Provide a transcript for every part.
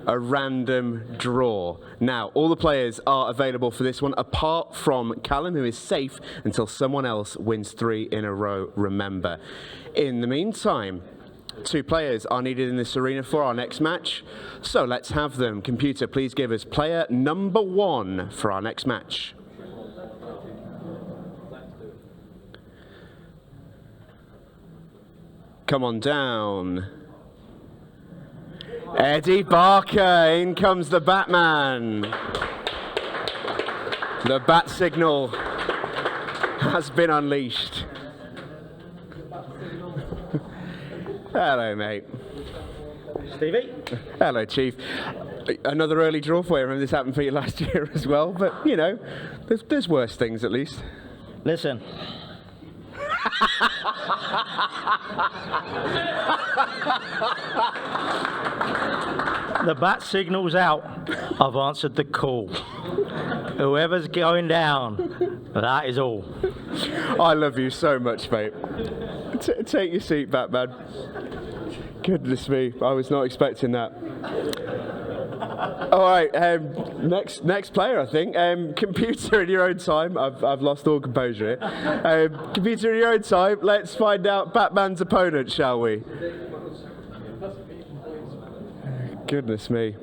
a random draw. Now, all the players are available for this one, apart from Callum, who is safe until someone else wins 3 in a row, remember. In the meantime, 2 players are needed in this arena for our next match, so let's have them. Computer, please give us player number 1 for our next match. Come on down. Eddie Barker, in comes the Batman. The bat signal has been unleashed. Hello, mate. Stevie? Hello, Chief. Another early draw for you. I remember this happened for you last year as well, but, you know, there's worse things at least. Listen. The bat signal's out. I've answered the call. Whoever's going down, that is all. I love you so much, mate. Take your seat, Batman. Goodness me, I was not expecting that. All right, next player, I think. Computer, in your own time. I've lost all composure here. Computer, in your own time. Let's find out Batman's opponent, shall we? Goodness me.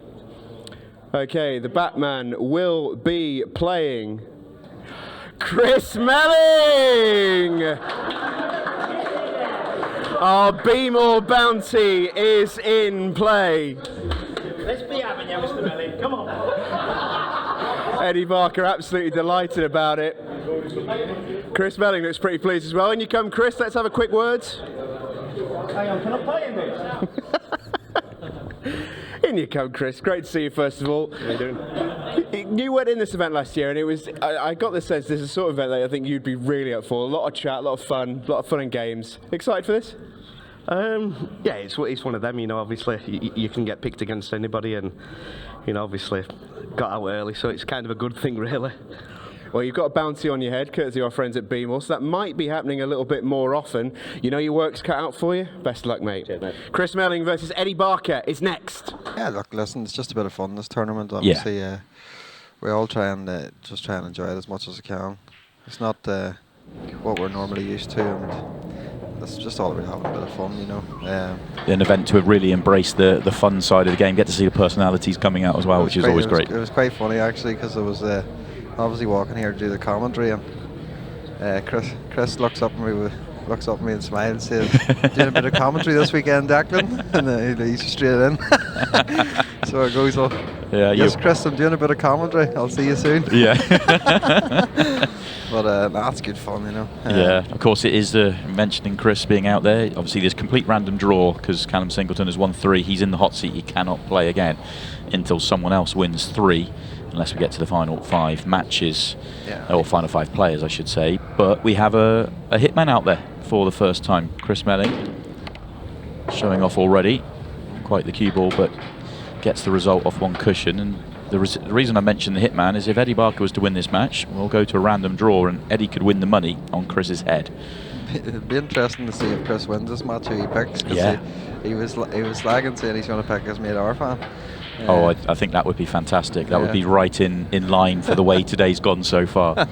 Okay, the Batman will be playing Chris Melling. Our Be More bounty is in play. Let's be having you, Mr. Melling. Come on. Eddie Barker absolutely delighted about it. Chris Melling looks pretty pleased as well. In you come, Chris. Let's have a quick word. Hang on, can I play in this? In you come, Chris. Great to see you, first of all. How are you doing? You went in this event last year, and it was, I got the sense this is a sort of event that I think you'd be really up for. A lot of chat, a lot of fun and games. Excited for this? Yeah, it's one of them, you know, obviously. You can get picked against anybody and, you know, obviously got out early, so it's kind of a good thing, really. Well, you've got a bounty on your head, courtesy of our friends at Beemore, so that might be happening a little bit more often. You know your work's cut out for you. Best of luck, mate. Cheers, mate. Chris Melling versus Eddie Barker is next. Yeah, look, listen, it's just a bit of fun, this tournament. Obviously, we all try and just try and enjoy it as much as we can. It's not what we're normally used to, and that's just all about having a bit of fun, you know. An event to really embrace the fun side of the game, get to see the personalities coming out as well, which is always great. It was quite funny, actually, because it was obviously walking here to do the commentary, and Chris looks up at me and smiles and says, doing a bit of commentary this weekend, Declan? And he's straight in. So it goes, well, yeah, yes, Chris, I'm doing a bit of commentary. I'll see you soon. Yeah. But that's good fun, you know. Yeah, of course it is, mentioning Chris being out there. Obviously there's complete random draw because Callum Singleton has won 3. He's in the hot seat. He cannot play again until someone else wins 3. Unless we get to the final 5 matches, or final 5 players, I should say. But we have a hitman out there for the first time. Chris Melling showing off already. Quite the cue ball, but gets the result off one cushion. And the reason I mentioned the hitman is if Eddie Barker was to win this match, we'll go to a random draw and Eddie could win the money on Chris's head. It'd be interesting to see if Chris wins this match, who he picks. Yeah. He was slagging, saying he's going to pick his mate Arfan. I think that would be fantastic. That would be right in line for the way today's gone so far.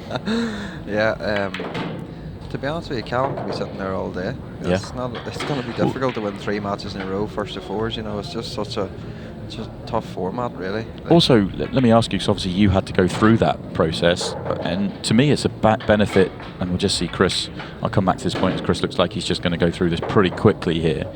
Yeah, to be honest with you, Callum could be sitting there all day. It's going to be difficult to win 3 matches in a row, first to 4s. You know, it's just such a tough format, really. Also, let me ask you, because obviously you had to go through that process, and to me it's a benefit, and we'll just see Chris. I'll come back to this point, as Chris looks like he's just going to go through this pretty quickly here.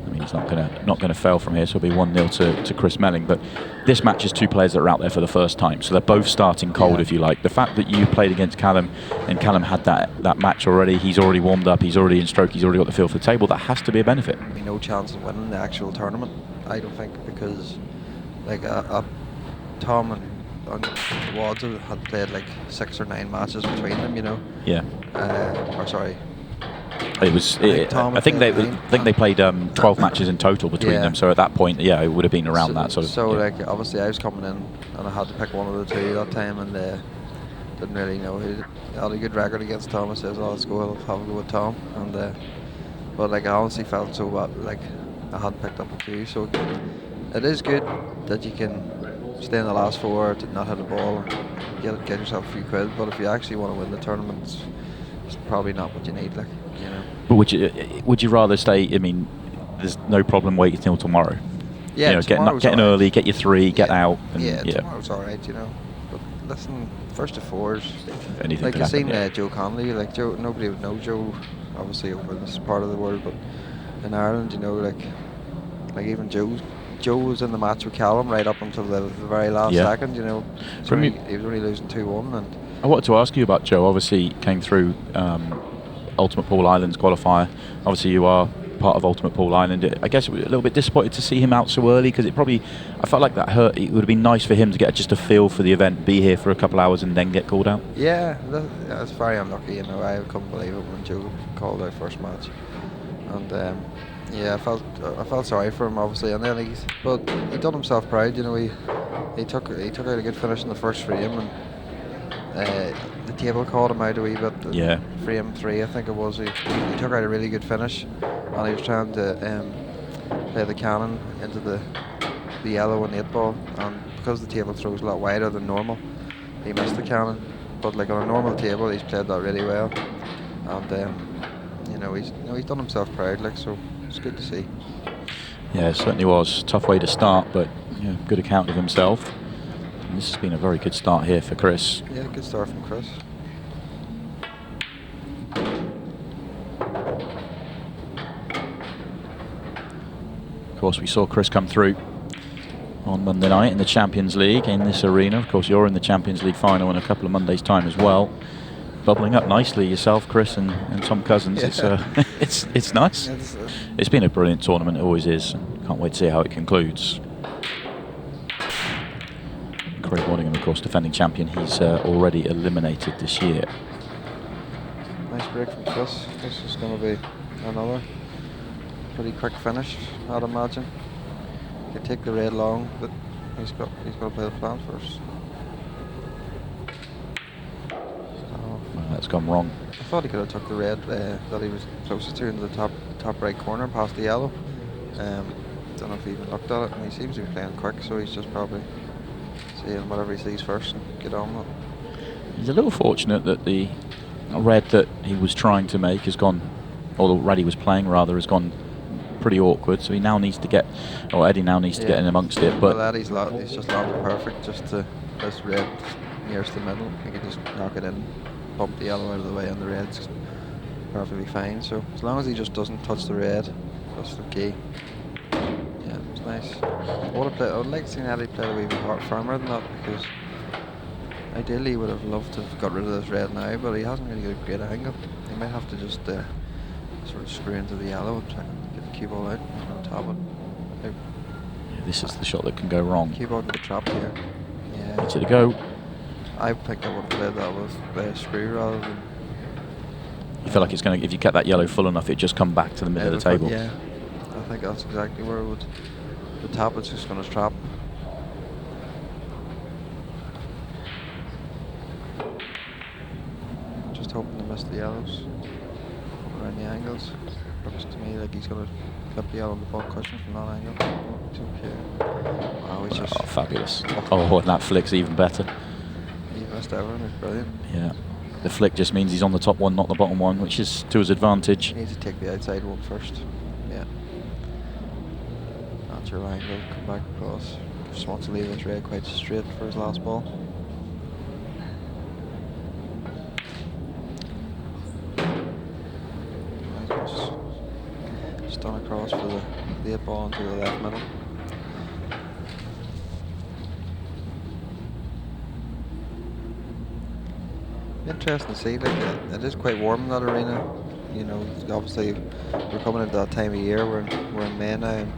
I mean, he's not going to fail from here, so it'll be 1-0 to Chris Melling. But this match is 2 players that are out there for the first time, so they're both starting cold, if you like. The fact that you played against Callum, and Callum had that match already, he's already warmed up, he's already in stroke, he's already got the feel for the table, that has to be a benefit. No chance of winning the actual tournament, I don't think, because like Tom and Wads had played like 6 or 9 matches between them, you know. Yeah. Sorry. It was. I think they played 12 matches in total between them. So at that point, it would have been around that sort of. So like obviously I was coming in and I had to pick one of the 2 that time, and didn't really know who had a good record against Tom. I says, "Oh, let's go. I'll have a go with Tom." And but like I honestly felt so bad, like I hadn't picked up a few. So it is good that you can stay in the last 4, to not hit the ball, and get yourself a few quid. But if you actually want to win the tournament, it's probably not what you need. Like, you know. But would you rather stay? I mean, there's no problem waiting till tomorrow. Yeah, you know, getting all right. early, get your 3, get out. And, yeah, tomorrow's all right, you know. But listen, first to 4s. Anything like could you've happen, seen Joe Connolly. Like Joe, nobody would know Joe, obviously over in this part of the world, but in Ireland, you know, like even Joe was in the match with Callum right up until the very last second. You know, he was only losing 2-1. And I wanted to ask you about Joe. Obviously, came through Ultimate Pool Islands qualifier. Obviously, you are part of Ultimate Pool Island. I guess a little bit disappointed to see him out so early, because I felt like that hurt. It would have been nice for him to get just a feel for the event, be here for a couple hours, and then get called out. Yeah, that's very unlucky. You know, I couldn't believe it when Joe called out first match, and yeah, I felt sorry for him, obviously, and then but he done himself proud. You know, he took out a good finish in the first frame, and the table called him out a wee bit. Yeah. Frame 3, I think it was. He took out a really good finish, and he was trying to play the cannon into the yellow and 8 ball, and because the table throws a lot wider than normal, he missed the cannon. But like on a normal table, he's played that really well, and you know, he's done himself proud. Like, so it's good to see. Yeah, it certainly was. Tough way to start, but yeah, good account of himself. And this has been a very good start here for Chris. Yeah, good start from Chris. Of course, we saw Chris come through on Monday night in the Champions League in this arena. Of course, you're in the Champions League final in a couple of Mondays' time as well. Bubbling up nicely yourself, Chris, and Tom Cousins. Yeah. It's nice. It's been a brilliant tournament. It always is. Can't wait to see how it concludes. Craig Waddingham, of course, defending champion. He's already eliminated this year. Nice break from Chris. This is going to be another pretty quick finish, I'd imagine. He could take the red long, but he's got to play the plan first. Well, that's gone wrong. I thought he could have took the red that he was closest to in the top right corner, past the yellow. Don't know if he even looked at it, and he seems to be playing quick, so he's just probably seeing whatever he sees first and get on with it. He's a little fortunate that the red that he was trying to make has gone, or the red he was playing rather, has gone pretty awkward, so he now needs to get, or Eddie now needs to get in amongst it. But well, he's just landed perfect, just to this red nearest the middle. He could just knock it in, bump the yellow out of the way, and the red's perfectly fine. So as long as he just doesn't touch the red, that's the key. Yeah, it's nice. I would like to see Eddie play a wee bit firmer than that, because ideally he would have loved to have got rid of this red now, but he hasn't really got a great angle. He might have to just sort of screw into the yellow and try and get the cue ball out and tap it. this is the shot that can go wrong. Cue ball to the trap here. Yeah. Gets it to go. I think I would have played that with a screw rather than. You feel like it's going to, if you kept that yellow full enough, it just come back to the middle of the table. Yeah, I think that's exactly where it would. The tap is just going to trap. Just hoping to miss the yellows around the angles. Looks to me like he's going to clip the yellow on the ball cushion from that angle. Okay. Wow, he's just. Oh, fabulous. Oh, and that flick's even better. He missed everyone. It's brilliant. Yeah. The flick just means he's on the top one, not the bottom one, which is to his advantage. He needs to take the outside one first. Yeah. Natural angle, come back across. Just wants to leave this red quite straight for his last ball. Just done across for the 8 ball into the left middle. Interesting to see, like it is quite warm in that arena. You know, obviously we're coming into that time of year. We're in May now, and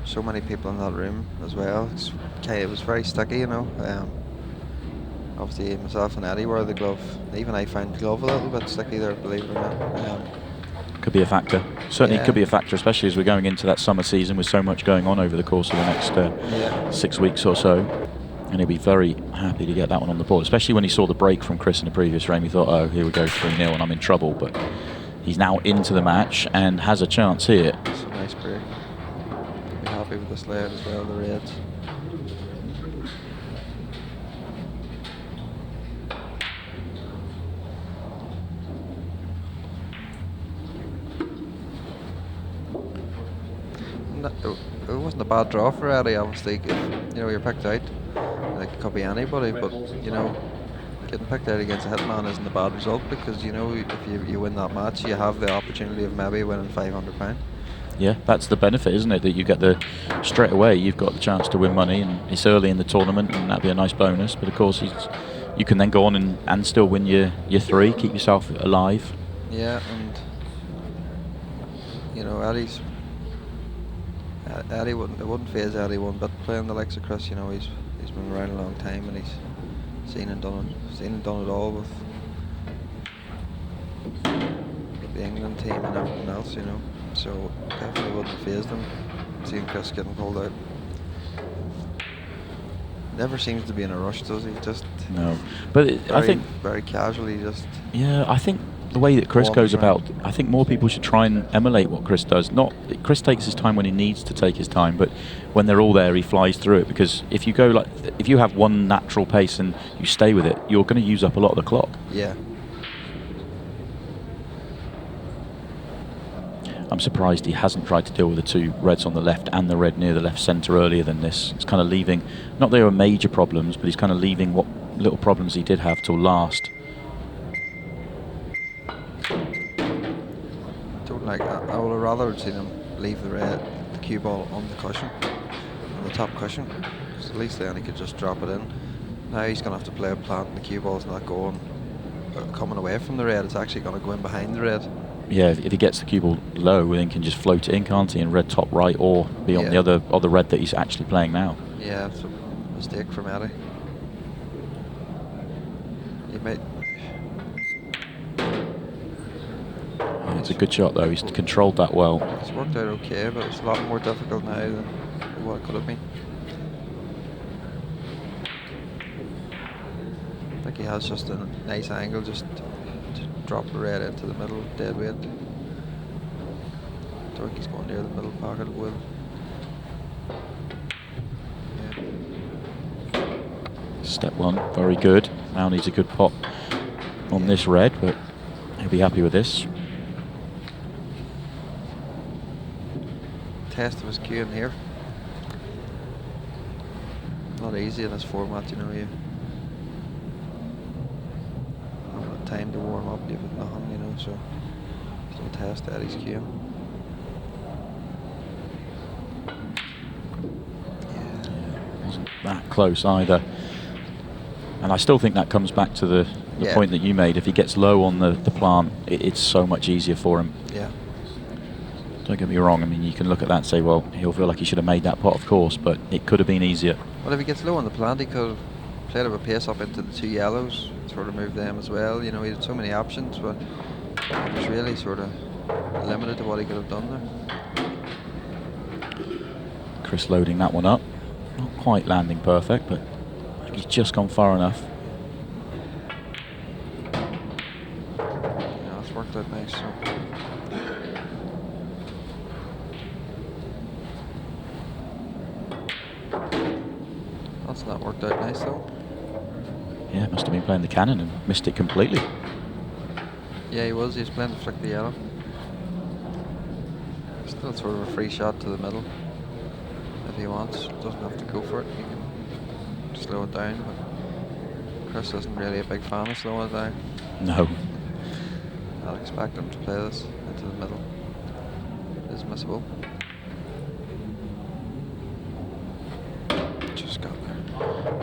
so many people in that room as well. It was very sticky, you know. Obviously myself and Eddie wore the glove. Even I found the glove a little bit sticky there, believe it or not. Could be a factor. Certainly could be a factor, especially as we're going into that summer season with so much going on over the course of the next 6 weeks or so. And he'll be very happy to get that one on the board, especially when he saw the break from Chris in the previous frame. He thought, oh, here we go, 3-0 and I'm in trouble. But he's now into the match and has a chance here. It's a nice break. Be happy with this layout as well, the reds. It wasn't a bad draw for Eddie, obviously. You know, you're picked out. Like, it could be anybody, but, you know, getting picked out against a hitman isn't a bad result, because, you know, if you win that match, you have the opportunity of maybe winning £500. Yeah, that's the benefit, isn't it? That you get straight away, you've got the chance to win money, and it's early in the tournament, and that'd be a nice bonus. But of course, you can then go on and still win your 3, keep yourself alive. Yeah, and, you know, Eddie wouldn't phase Eddie one bit playing the likes of Chris. You know, he's been around a long time, and he's seen and done it all with the England team and everything else. You know, so definitely wouldn't phase them seeing Chris getting pulled out. Never seems to be in a rush, does he? Just no, but I think very casually, just. Yeah, I think the way that Chris goes about, I think more people should try and emulate what Chris does. Chris takes his time when he needs to take his time, but when they're all there, he flies through it. Because if you have one natural pace and you stay with it, you're going to use up a lot of the clock. Yeah. I'm surprised he hasn't tried to deal with the 2 reds on the left and the red near the left centre earlier than this. It's kind of leaving, not that they were major problems, but he's kind of leaving what little problems he did have till last. I would have rather seen him leave the cue ball on the cushion, on the top cushion, because at least then he could just drop it in. Now he's going to have to play a plant, and the cue ball's not coming away from the red. It's actually going to go in behind the red. Yeah, if he gets the cue ball low, then he can just float it in, can't he? In red top right, or be on the other red that he's actually playing now. Yeah, it's a mistake from Eddie. He might. It's a good shot though, he's controlled that well. It's worked out okay, but it's a lot more difficult now than what it could have been. I think he has just a nice angle, just to drop the red into the middle, dead weight. I think he's going near the middle pocket of Will. Yeah. Step 1, very good. Now needs a good pop on this red, but he'll be happy with this. Test of his cue in here. Not easy in this format, you know. You haven't had time to warm up, you've had nothing, you know, so don't test Eddie's cue. Yeah, wasn't that close either. And I still think that comes back to the point that you made. If he gets low on the plant, it's so much easier for him. Yeah. Don't get me wrong, I mean, you can look at that and say, well, he'll feel like he should have made that pot, of course, but it could have been easier. Well, if he gets low on the plant, he could have played a pace up into the 2 yellows, sort of move them as well. You know, he had so many options, but he was really sort of limited to what he could have done there. Chris loading that one up. Not quite landing perfect, but I think he's just gone far enough. Yeah, it's worked out nice. So. That's not worked out nice though. Yeah, must have been playing the cannon and missed it completely. Yeah, he was playing to flick the yellow. Still sort of a free shot to the middle if he wants. Doesn't have to go for it. He can slow it down, but Chris isn't really a big fan of slowing it down. No. I'd expect him to play this into the middle. It is missable. Just got there.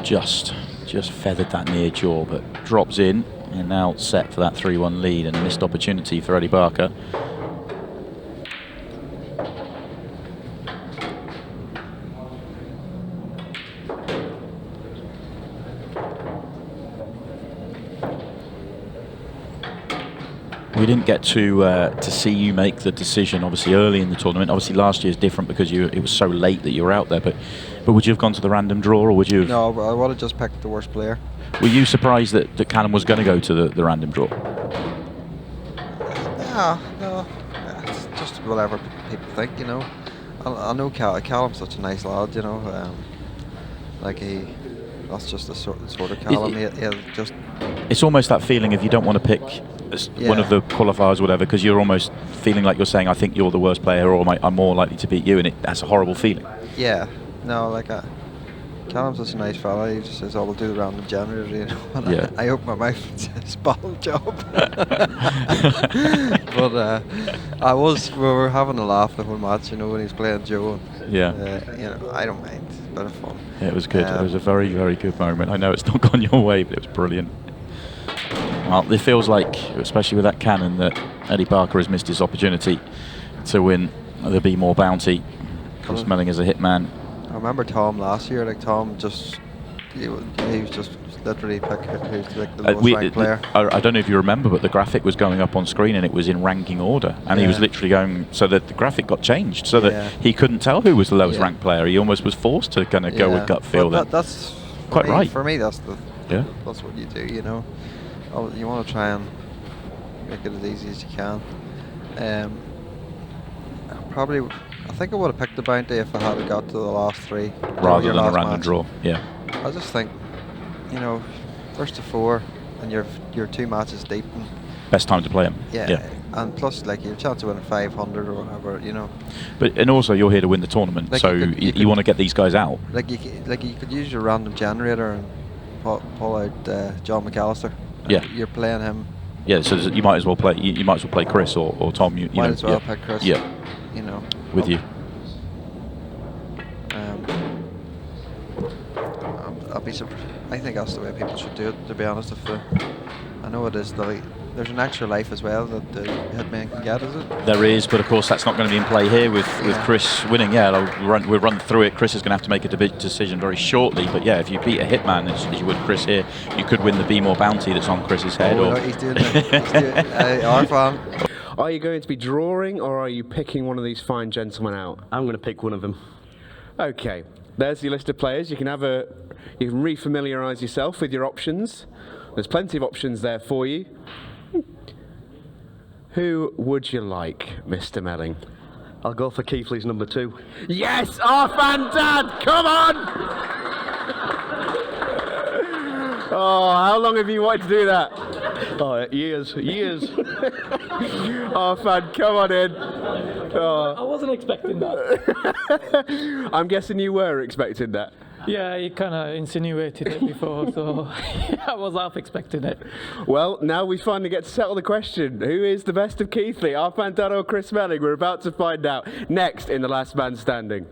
Just feathered that near jaw, but drops in and now set for that 3-1 lead, and a missed opportunity for Eddie Barker. We didn't get to see you make the decision, obviously, early in the tournament. Obviously, last year's different because it was so late that you were out there. But would you have gone to the random draw, or would you have... No, I would have just picked the worst player. Were you surprised that Callum was going to go to the random draw? No. It's just whatever people think, you know. I know Callum's such a nice lad, you know. Like that's just the sort of Callum. He'll just. It's almost that feeling if you don't want to pick one of the qualifiers or whatever, because you're almost feeling like you're saying, I think you're the worst player, or I'm more likely to beat you, and that's a horrible feeling. Yeah. No, like Callum's such a nice fella. He just says, "Oh, we'll do the random generator," you know. And Yeah. I open my mouth and says, "Bottle job." But we were having a laugh the whole match, you know, when he was playing Joe. And, Yeah. You know, I don't mind. It's a bit of fun. Yeah, it was good. It was a very, very good moment. I know it's not gone your way, but it was brilliant. Well, it feels like, especially with that cannon, that Eddie Barker has missed his opportunity to win the Be More bounty. Chris Melling as a hitman. I remember Tom last year. Like Tom just, he was just literally picking who's like the lowest ranked player. I don't know if you remember, but the graphic was going up on screen and it was in ranking order, and he was literally going so that the graphic got changed so that he couldn't tell who was the lowest ranked player. He almost was forced to kind of go with gut feel. That's quite right. For me, that's that's what you do. You know, you want to try and make it as easy as you can. I think I would have picked the bounty if I had got to the last three. Rather than a random draw. Yeah. I just think, you know, first to four, and you're 2 matches deep. And best time to play him. Yeah. And plus, like, you have a chance of winning 500 or whatever, you know. And also, you're here to win the tournament, like so you want to get these guys out. Like you could use your random generator and pull out John McAllister. Yeah. You're playing him. Yeah. So you might as well play. You might as well play Chris or Tom. You might know, as well pick Chris. Yeah. You know. With you. I'll be surprised. I think that's the way people should do it. To be honest, I know it is there's an extra life as well that the hitman can get, is it? There is, but of course that's not going to be in play here with Chris winning. Yeah, we'll run through it. Chris is going to have to make a decision very shortly. But yeah, if you beat a hitman as you would Chris here, you could win the Be More bounty that's on Chris's head. Oh, he's doing it. Our fan. Are you going to be drawing, or are you picking one of these fine gentlemen out? I'm going to pick one of them. Okay, there's your list of players. You can re-familiarise yourself with your options. There's plenty of options there for you. Who would you like, Mr. Melling? I'll go for Keithley's number 2. Yes, our fan dad, come on! Oh, how long have you wanted to do that? Oh, years. Oh, fan, come on in. Oh. I wasn't expecting that. I'm guessing you were expecting that. Yeah, he kind of insinuated it before, so I was half expecting it. Well, now we finally get to settle the question. Who is the best of Keithley? Our fan dad or Chris Melling? We're about to find out next in The Last Man Standing.